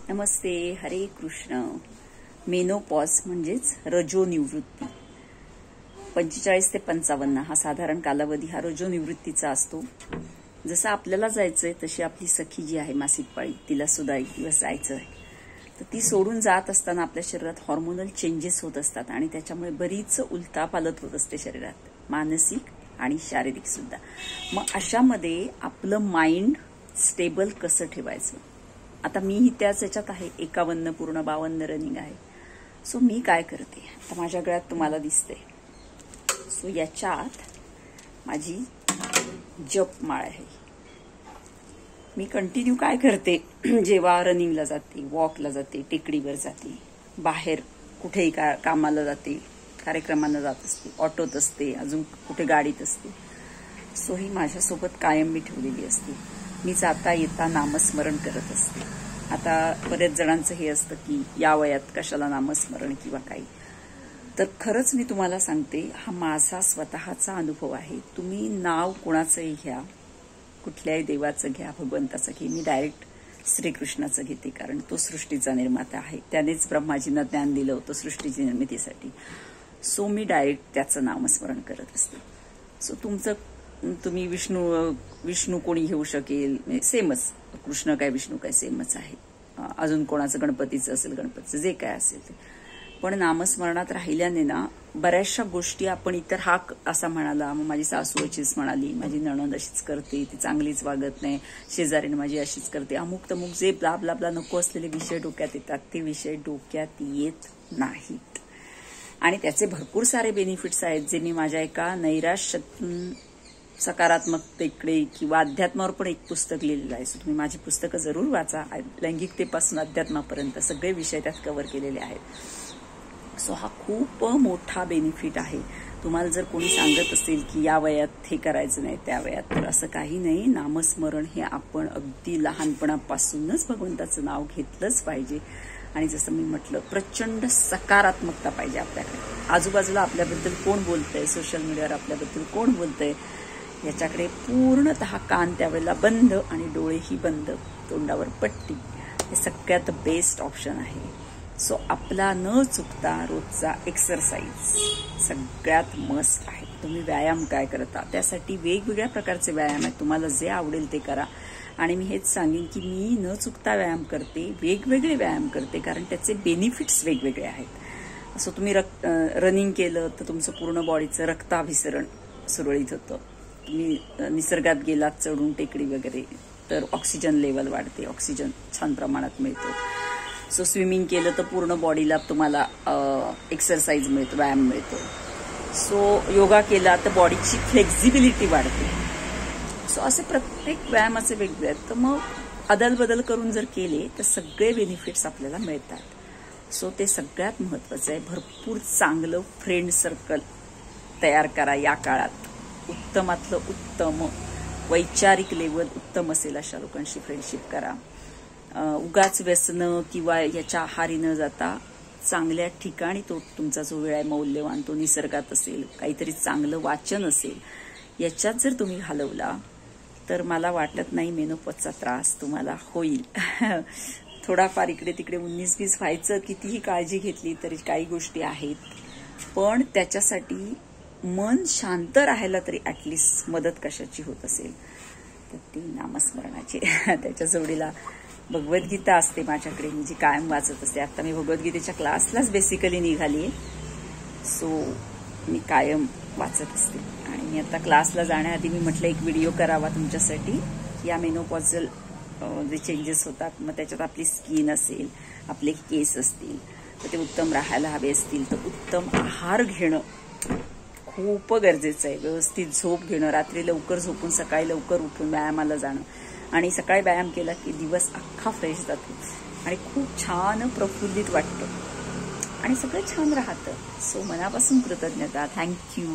नमस्ते, हरे कृष्ण. मेनोपॉज म्हणजेच रजोनिवृत्ती. 45 ते 55 हा साधारण कालावधी हा रजोनिवृत्तीचा असतो. जसं आपल्याला जायचंय तशी आपली सखी जी आहे मासिक पाळी, तिला सुद्धा एक दिवस जायचं आहे. तर ती सोडून जात असताना आपल्या शरीरात हॉर्मोनल चेंजेस होत असतात आणि त्याच्यामुळे बरीच उलथापालथ होत असते शरीरात, मानसिक आणि शारीरिक सुद्धा. मग अशामध्ये आपलं माइंड स्टेबल कसं ठेवायचं. आता मीही त्याच याच्यात आहे. 51 पूर्ण 52 रनिंग आहे. सो मी काय करते, आता माझ्या गळ्यात तुम्हाला दिसते. सो याच्यात माझी जपमाळ आहे. मी कंटिन्यू काय करते, जेव्हा रनिंगला जाते, वॉकला जाते, टेकडीवर जाते, बाहेर कुठेही कामाला जाते, कार्यक्रमांना जात असते, ऑटोत असते, अजून कुठे गाडीत असते. सो ही माझ्यासोबत कायम मी ठेवलेली असते. मी जाता येता नामस्मरण करत असते. आता बरेच जणांचं हे असतं की या वयात कशाला नामस्मरण किंवा काही. तर खरंच मी तुम्हाला सांगते, हा माझा स्वतःचा अनुभव आहे. तुम्ही नाव कोणाचंही घ्या, कुठल्याही देवाचं घ्या, भगवंताचं घ्या. मी डायरेक्ट श्रीकृष्णाचं घेते, कारण तो सृष्टीचा निर्माता आहे. त्यानेच ब्रह्माजींना ज्ञान दिलं होतं सृष्टीची निर्मितीसाठी. सो मी डायरेक्ट त्याचं नामस्मरण करत असते. सो तुम्ही विष्णू कोणी घेऊ शकेल, सेमच. कृष्ण काय विष्णू काय सेमच आहे. अजून कोणाचं गणपतीचं असेल, गणपतीचं जे काय असेल ते. पण नामस्मरणात राहिल्याने ना बऱ्याचशा गोष्टी आपण इतर हाक असा म्हणाला, मग माझी सासू अशीच म्हणाली, माझी नणंद अशीच करते, ती चांगलीच वागत नाही, शेजारीने माझी अशीच करते, अमुक तमुक जे ब्ला नको असलेले विषय डोक्यात येतात, ते विषय डोक्यात येत नाहीत. आणि त्याचे भरपूर सारे बेनिफिट्स आहेत, जे मी माझ्या एका नैराश्यातून सकारात्मकतेकडे किंवा अध्यात्मावर पण एक पुस्तक लिहिलेलं आहे. सो तुम्ही माझी पुस्तकं जरूर वाचा. लैंगिकतेपासून अध्यात्मापर्यंत सगळे विषय त्यात कव्हर केलेले आहेत. सो हा खूप मोठा बेनिफिट आहे. तुम्हाला जर कोणी सांगत असेल की या वयात हे करायचं नाही, त्या वयात, तर असं काही नाही. नामस्मरण हे आपण अगदी लहानपणापासूनच भगवंताचं नाव घेतलंच पाहिजे. आणि जसं मी म्हटलं, प्रचंड सकारात्मकता पाहिजे आपल्याकडे. आजूबाजूला आपल्याबद्दल कोण बोलतंय, सोशल मीडियावर आपल्याबद्दल कोण बोलतंय, याच्याकडे पूर्णतः कान त्यावेळेला बंद आणि डोळेही बंद, तोंडावर पट्टी. हे सगळ्यात बेस्ट ऑप्शन आहे. सो आपला न चुकता रोजचा एक्सरसाइज सगळ्यात मस्ट आहे. तुम्ही व्यायाम काय करता, त्यासाठी वेगवेगळ्या प्रकारचे व्यायाम आहेत. तुम्हाला जे आवडेल ते करा. आणि मी हेच सांगेन की मी न चुकता व्यायाम करते, वेगवेगळे व्यायाम करते, कारण त्याचे बेनिफिट्स वेगवेगळे आहेत. असं तुम्ही रनिंग केलं तर तुमचं पूर्ण बॉडीचं रक्ताभिसरण सुरळीत होतं. तुम्ही निसर्गात गेलात चढून टेकडी वगैरे, तर ऑक्सिजन लेवल वाढते, ऑक्सिजन छान प्रमाणात मिळतो. सो स्विमिंग केलं तर पूर्ण बॉडीला तुम्हाला एक्सरसाइज मिळतो, व्यायाम मिळतो. सो योगा केला तर बॉडीची फ्लेक्झिबिलिटी वाढते. सो असे प्रत्येक व्यायामाचे वेगळे आहेत. तर मग अदलबदल करून जर केले तर सगळे बेनिफिट्स आपल्याला मिळतात. सो ते सगळ्यात महत्वाचं आहे. भरपूर चांगलं फ्रेंड सर्कल तयार करा या काळात. उत्तमातलं उत्तम, वैचारिक लेवल उत्तम असेल अशा लोकांशी फ्रेंडशिप करा. उगाच व्यसनं किंवा याच्या आहारी न जाता चांगल्या ठिकाणी तो तुमचा जो वेळ आहे मौल्यवान, तो निसर्गात असेल, काहीतरी चांगलं वाचन असेल, याच्यात जर तुम्ही घालवला तर मला वाटत नाही मेनोपॉजचा त्रास तुम्हाला होईल. थोडाफार इकडे तिकडे 19-20 व्हायचं, कितीही काळजी घेतली तरी काही गोष्टी आहेत. पण त्याच्यासाठी मन शांत राहायला तरी ऍटलिस्ट मदत कशाची होत असेल तर ती नामस्मरणाची. त्याच्या जोडीला भगवद्गीता असते माझ्याकडे, मी जी कायम वाचत असते. आता मी भगवद्गीतेच्या क्लासलाच बेसिकली निघालीये. सो मी कायम वाचत असते. आणि मी आता क्लासला जाण्याआधी मी म्हटलं एक व्हिडिओ करावा तुमच्यासाठी. या मेनोपॉझल जे चेंजेस होतात, मग त्याच्यात आपली स्किन असेल, आपले केस असतील, तर ते उत्तम राहायला हवे असतील तर उत्तम आहार घेणं खूप गरजेचं आहे. व्यवस्थित झोप घेणं, रात्री लवकर झोपून सकाळी लवकर उठून व्यायामाला जाणं. आणि सकाळी व्यायाम केला की दिवस अख्खा फ्रेश जातो आणि खूप छान प्रफुल्लित वाटतं आणि सगळं छान राहतं. सो मनापासून कृतज्ञता. थँक्यू.